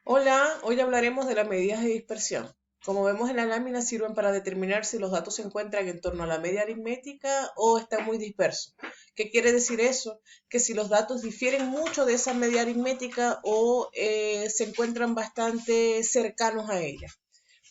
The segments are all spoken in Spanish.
Hola, hoy hablaremos de las medidas de dispersión. Como vemos en la lámina, sirven para determinar si los datos se encuentran en torno a la media aritmética o están muy dispersos. ¿Qué quiere decir eso? Que si los datos difieren mucho de esa media aritmética o se encuentran bastante cercanos a ella.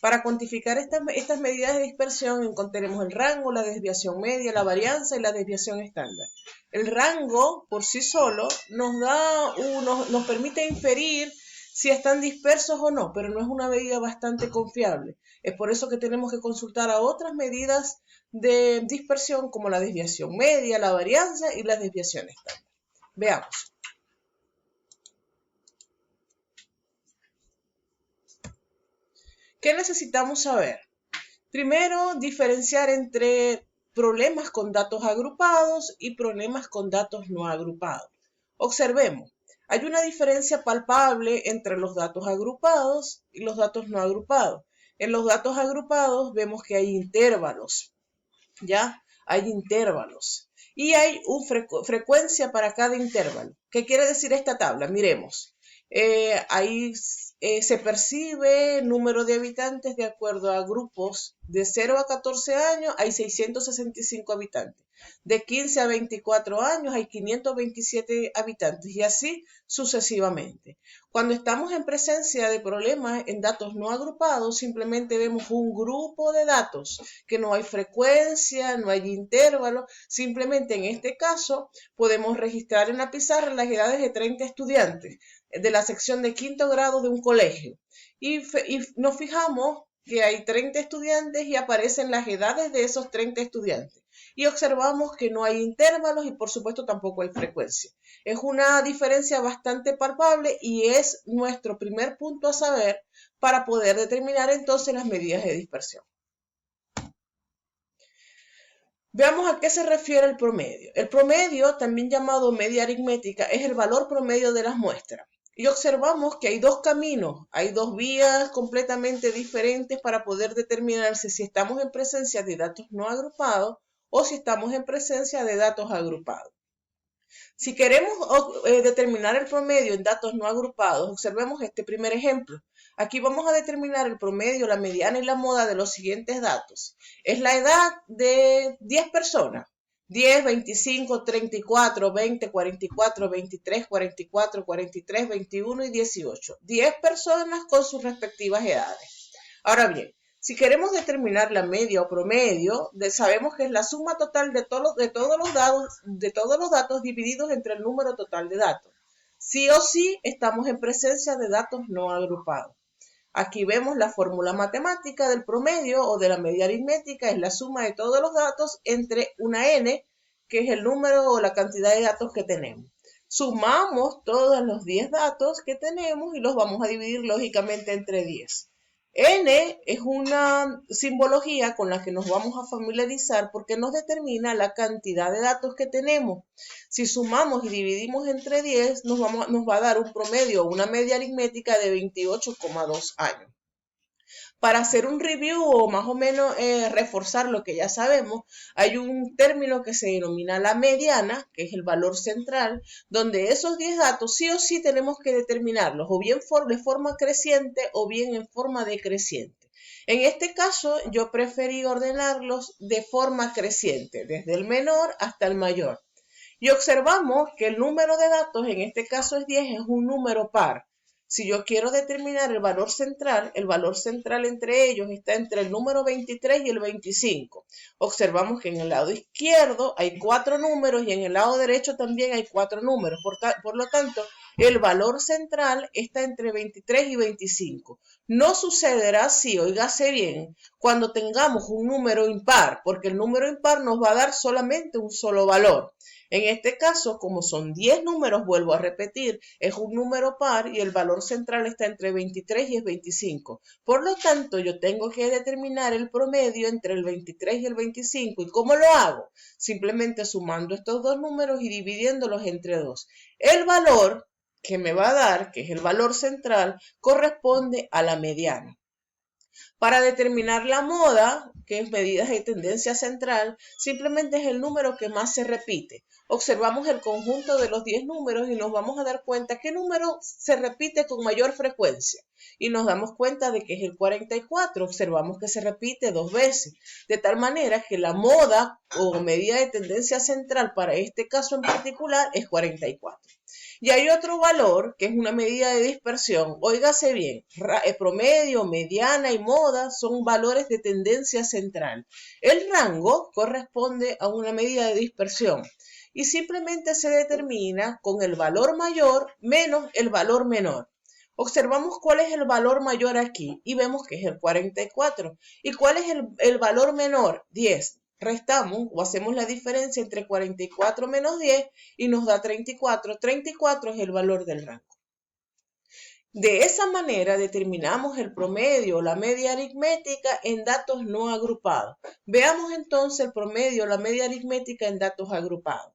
Para cuantificar estas medidas de dispersión encontraremos el rango, la desviación media, la varianza y la desviación estándar. El rango por sí solo nos permite inferir si están dispersos o no, pero no es una medida bastante confiable. Es por eso que tenemos que consultar a otras medidas de dispersión como la desviación media, la varianza y la desviación estándar. Veamos. ¿Qué necesitamos saber? Primero, diferenciar entre problemas con datos agrupados y problemas con datos no agrupados. Observemos, hay una diferencia palpable entre los datos agrupados y los datos no agrupados. En los datos agrupados vemos que hay intervalos, ¿ya? Hay intervalos. Y hay una frecuencia para cada intervalo. ¿Qué quiere decir esta tabla? Miremos. Ahí se percibe el número de habitantes de acuerdo a grupos de 0 a 14 años, hay 665 habitantes. De 15 a 24 años hay 527 habitantes y así sucesivamente. Cuando estamos en presencia de problemas en datos no agrupados, simplemente vemos un grupo de datos, que no hay frecuencia, no hay intervalo, simplemente en este caso podemos registrar en la pizarra las edades de 30 estudiantes de la sección de quinto grado de un colegio y nos fijamos que hay 30 estudiantes y aparecen las edades de esos 30 estudiantes. Y observamos que no hay intervalos y por supuesto tampoco hay frecuencia. Es una diferencia bastante palpable y es nuestro primer punto a saber para poder determinar entonces las medidas de dispersión. Veamos a qué se refiere el promedio. El promedio, también llamado media aritmética, es el valor promedio de las muestras. Y observamos que hay dos caminos, hay dos vías completamente diferentes para poder determinarse si estamos en presencia de datos no agrupados o si estamos en presencia de datos agrupados. Si queremos determinar el promedio en datos no agrupados, observemos este primer ejemplo. Aquí vamos a determinar el promedio, la mediana y la moda de los siguientes datos. Es la edad de 10 personas. 10, 25, 34, 20, 44, 23, 44, 43, 21 y 18. 10 personas con sus respectivas edades. Ahora bien, si queremos determinar la media o promedio, sabemos que es la suma total de todos los datos divididos entre el número total de datos. Sí o sí estamos en presencia de datos no agrupados. Aquí vemos la fórmula matemática del promedio o de la media aritmética, es la suma de todos los datos entre una n, que es el número o la cantidad de datos que tenemos. Sumamos todos los 10 datos que tenemos y los vamos a dividir lógicamente entre 10. N es una simbología con la que nos vamos a familiarizar porque nos determina la cantidad de datos que tenemos. Si sumamos y dividimos entre 10, nos va a dar un promedio o una media aritmética de 28,2 años. Para hacer un review o más o menos reforzar lo que ya sabemos, hay un término que se denomina la mediana, que es el valor central, donde esos 10 datos sí o sí tenemos que determinarlos, o bien de forma creciente o bien en forma decreciente. En este caso, yo preferí ordenarlos de forma creciente, desde el menor hasta el mayor. Y observamos que el número de datos, en este caso es 10, es un número par. Si yo quiero determinar el valor central entre ellos está entre el número 23 y el 25. Observamos que en el lado izquierdo hay 4 números y en el lado derecho también hay 4 números. Por lo tanto, el valor central está entre 23 y 25. No sucederá así, óigase bien, cuando tengamos un número impar, porque el número impar nos va a dar solamente un solo valor. En este caso, como son 10 números, vuelvo a repetir, es un número par y el valor central está entre 23 y el 25. Por lo tanto, yo tengo que determinar el promedio entre el 23 y el 25. ¿Y cómo lo hago? Simplemente sumando estos dos números y dividiéndolos entre 2. El valor que me va a dar, que es el valor central, corresponde a la mediana. Para determinar la moda, que es medida de tendencia central, simplemente es el número que más se repite. Observamos el conjunto de los 10 números y nos vamos a dar cuenta qué número se repite con mayor frecuencia. Y nos damos cuenta de que es el 44. Observamos que se repite 2 veces. De tal manera que la moda o medida de tendencia central para este caso en particular es 44. Y hay otro valor que es una medida de dispersión. Óigase bien, promedio, mediana y moda son valores de tendencia central. El rango corresponde a una medida de dispersión y simplemente se determina con el valor mayor menos el valor menor. Observamos cuál es el valor mayor aquí y vemos que es el 44. ¿Y cuál es el valor menor? 10. Restamos o hacemos la diferencia entre 44 menos 10 y nos da 34. 34 es el valor del rango. De esa manera determinamos el promedio o la media aritmética en datos no agrupados. Veamos entonces el promedio o la media aritmética en datos agrupados.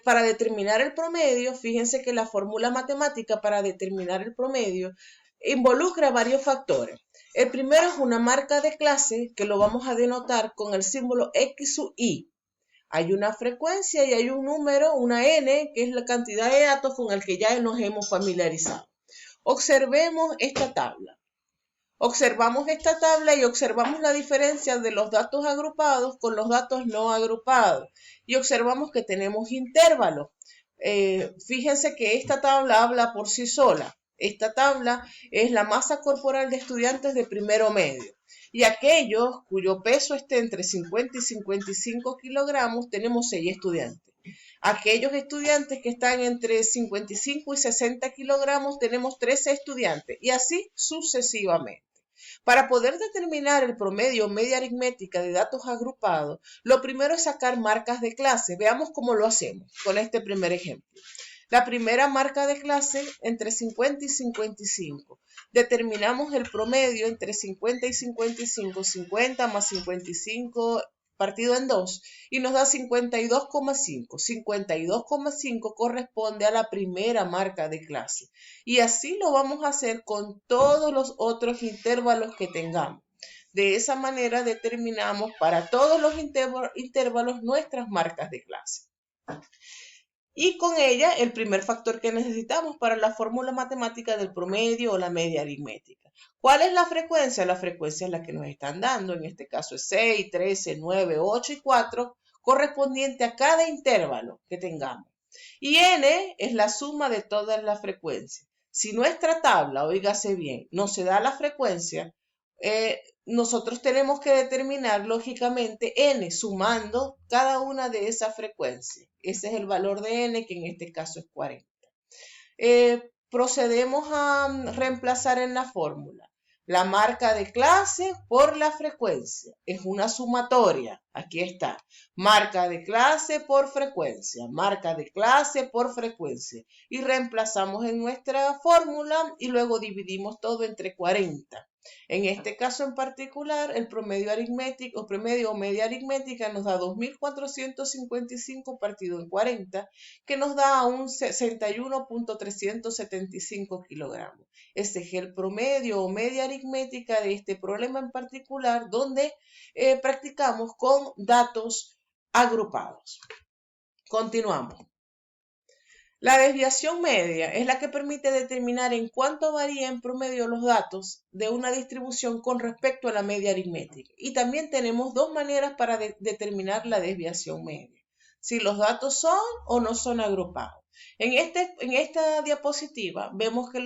Para determinar el promedio, fíjense que la fórmula matemática para determinar el promedio involucra varios factores. El primero es una marca de clase que lo vamos a denotar con el símbolo X sub I. Hay una frecuencia y hay un número, una N, que es la cantidad de datos con el que ya nos hemos familiarizado. Observemos esta tabla. Observamos esta tabla y observamos la diferencia de los datos agrupados con los datos no agrupados. Y observamos que tenemos intervalos. Fíjense que esta tabla habla por sí sola. Esta tabla es la masa corporal de estudiantes de primero medio. Y aquellos cuyo peso esté entre 50 y 55 kilogramos, tenemos 6 estudiantes. Aquellos estudiantes que están entre 55 y 60 kilogramos, tenemos 13 estudiantes. Y así sucesivamente. Para poder determinar el promedio o media aritmética de datos agrupados, lo primero es sacar marcas de clase. Veamos cómo lo hacemos con este primer ejemplo. La primera marca de clase entre 50 y 55. Determinamos el promedio entre 50 y 55, 50 más 55 partido en 2 y nos da 52,5. 52,5 corresponde a la primera marca de clase. Y así lo vamos a hacer con todos los otros intervalos que tengamos. De esa manera determinamos para todos los intervalos nuestras marcas de clase. Y con ella el primer factor que necesitamos para la fórmula matemática del promedio o la media aritmética. ¿Cuál es la frecuencia? La frecuencia es la que nos están dando. En este caso es 6, 13, 9, 8 y 4, correspondiente a cada intervalo que tengamos. Y n es la suma de todas las frecuencias. Si nuestra tabla, oígase bien, no se da la frecuencia, nosotros tenemos que determinar lógicamente n sumando cada una de esas frecuencias. Ese es el valor de n, que en este caso es 40. Procedemos a reemplazar en la fórmula la marca de clase por la frecuencia. Es una sumatoria. Aquí está. Marca de clase por frecuencia. Marca de clase por frecuencia. Y reemplazamos en nuestra fórmula y luego dividimos todo entre 40. En este caso en particular, el promedio aritmético o promedio o media aritmética nos da 2.455 partido en 40, que nos da un 61.375 kilogramos. Ese es el promedio o media aritmética de este problema en particular, donde practicamos con datos agrupados. Continuamos. La desviación media es la que permite determinar en cuánto varía en promedio los datos de una distribución con respecto a la media aritmética. Y también tenemos dos maneras para determinar la desviación media. Si los datos son o no son agrupados. En esta diapositiva vemos que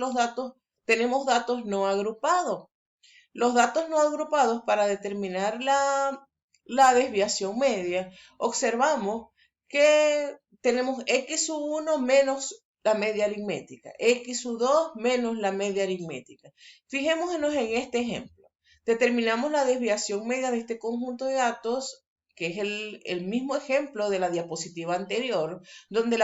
tenemos datos no agrupados. Los datos no agrupados para determinar la desviación media, observamos que tenemos x sub 1 menos la media aritmética, x sub 2 menos la media aritmética. Fijémonos en este ejemplo. Determinamos la desviación media de este conjunto de datos, que es el mismo ejemplo de la diapositiva anterior, donde el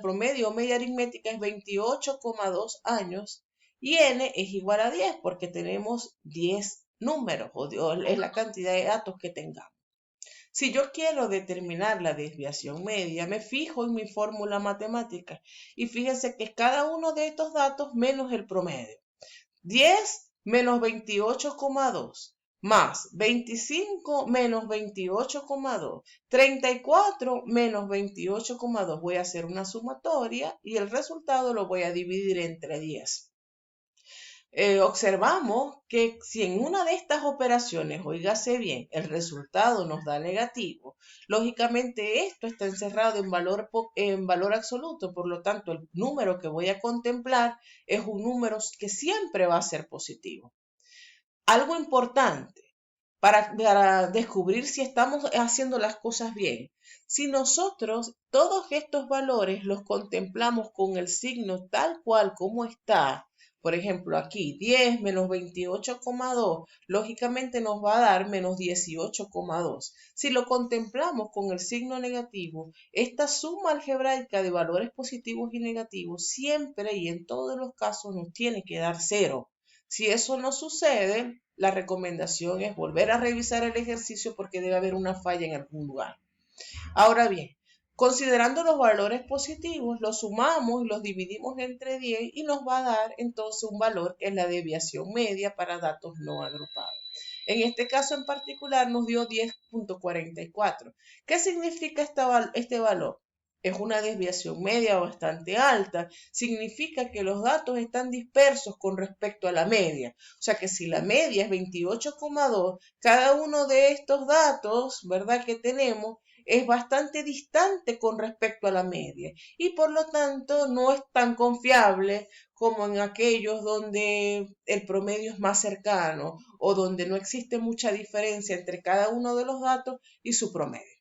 promedio o media aritmética es 28,2 años y n es igual a 10 porque tenemos 10 números, o es la cantidad de datos que tengamos. Si yo quiero determinar la desviación media, me fijo en mi fórmula matemática y fíjense que cada uno de estos datos menos el promedio. 10 menos 28,2, más 25 menos 28,2, 34 menos 28,2. Voy a hacer una sumatoria y el resultado lo voy a dividir entre 10. Observamos que si en una de estas operaciones, oígase bien, el resultado nos da negativo, lógicamente esto está encerrado en valor absoluto, por lo tanto el número que voy a contemplar es un número que siempre va a ser positivo. Algo importante para descubrir si estamos haciendo las cosas bien. Si nosotros todos estos valores los contemplamos con el signo tal cual como está, por ejemplo, aquí 10 menos 28,2, lógicamente nos va a dar menos 18,2. Si lo contemplamos con el signo negativo, esta suma algebraica de valores positivos y negativos siempre y en todos los casos nos tiene que dar 0. Si eso no sucede, la recomendación es volver a revisar el ejercicio porque debe haber una falla en algún lugar. Ahora bien, considerando los valores positivos, los sumamos y los dividimos entre 10 y nos va a dar entonces un valor que es la desviación media para datos no agrupados. En este caso en particular nos dio 10.44. ¿Qué significa este valor? Es una desviación media bastante alta. Significa que los datos están dispersos con respecto a la media. O sea que si la media es 28,2, cada uno de estos datos, ¿verdad?, que tenemos es bastante distante con respecto a la media y por lo tanto no es tan confiable como en aquellos donde el promedio es más cercano o donde no existe mucha diferencia entre cada uno de los datos y su promedio.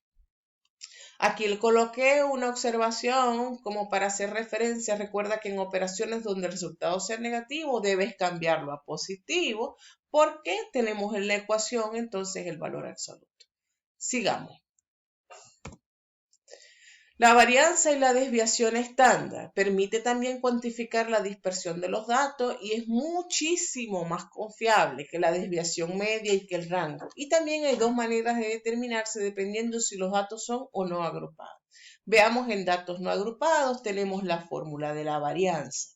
Aquí le coloqué una observación como para hacer referencia. Recuerda que en operaciones donde el resultado sea negativo debes cambiarlo a positivo porque tenemos en la ecuación entonces el valor absoluto. Sigamos. La varianza y la desviación estándar permite también cuantificar la dispersión de los datos y es muchísimo más confiable que la desviación media y que el rango. Y también hay dos maneras de determinarse dependiendo si los datos son o no agrupados. Veamos en datos no agrupados, tenemos la fórmula de la varianza.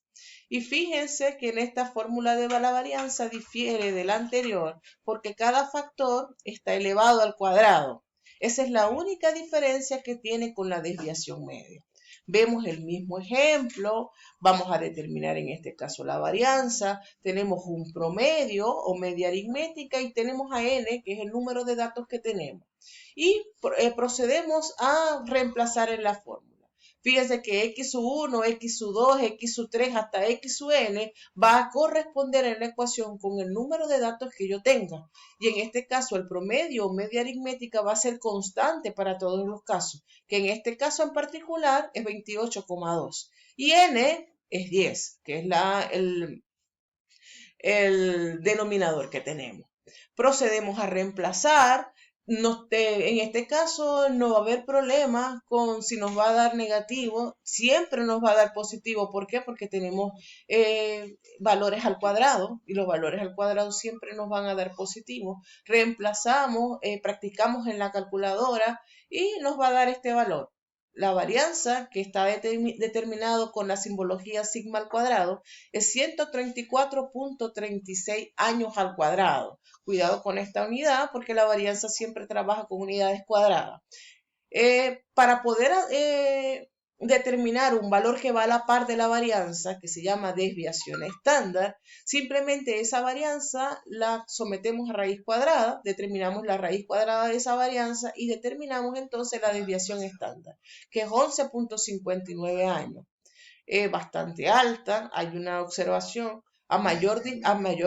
Y fíjense que en esta fórmula de la varianza difiere de la anterior porque cada factor está elevado al cuadrado. Esa es la única diferencia que tiene con la desviación media. Vemos el mismo ejemplo, vamos a determinar en este caso la varianza, tenemos un promedio o media aritmética y tenemos a n, que es el número de datos que tenemos. Y procedemos a reemplazar en la fórmula. Fíjense que x1, x2, x3 hasta xn va a corresponder en la ecuación con el número de datos que yo tenga. Y en este caso el promedio o media aritmética va a ser constante para todos los casos, que en este caso en particular es 28,2. Y n es 10, que es el denominador que tenemos. Procedemos a reemplazar. En este caso no va a haber problema con si nos va a dar negativo, siempre nos va a dar positivo. ¿Por qué? Porque tenemos valores al cuadrado y los valores al cuadrado siempre nos van a dar positivo. Reemplazamos, practicamos en la calculadora y nos va a dar este valor. La varianza, que está determinado con la simbología sigma al cuadrado, es 134.36 años al cuadrado. Cuidado con esta unidad porque la varianza siempre trabaja con unidades cuadradas. Para poder determinar un valor que va a la par de la varianza, que se llama desviación estándar, simplemente esa varianza la sometemos a raíz cuadrada, determinamos la raíz cuadrada de esa varianza y determinamos entonces la desviación estándar, que es 11.59 años. Es bastante alta, hay una observación. A mayor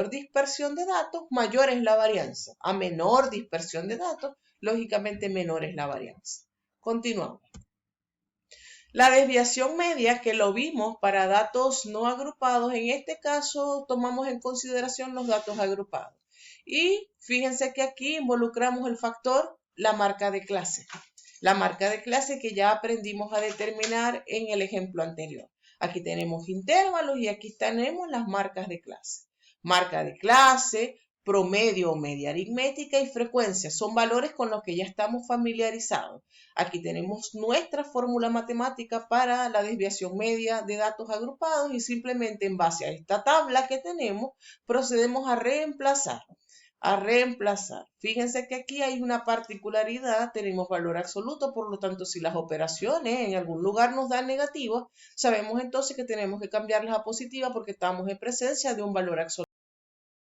dispersión de datos, mayor es la varianza. A menor dispersión de datos, lógicamente menor es la varianza. Continuamos. La desviación media, que lo vimos para datos no agrupados, en este caso tomamos en consideración los datos agrupados. Y fíjense que aquí involucramos el factor, la marca de clase. La marca de clase que ya aprendimos a determinar en el ejemplo anterior. Aquí tenemos intervalos y aquí tenemos las marcas de clase. Marca de clase promedio o media aritmética y frecuencia. Son valores con los que ya estamos familiarizados. Aquí tenemos nuestra fórmula matemática para la desviación media de datos agrupados y simplemente en base a esta tabla que tenemos procedemos a reemplazar. Fíjense que aquí hay una particularidad, tenemos valor absoluto, por lo tanto, si las operaciones en algún lugar nos dan negativos, sabemos entonces que tenemos que cambiarlas a positiva porque estamos en presencia de un valor absoluto.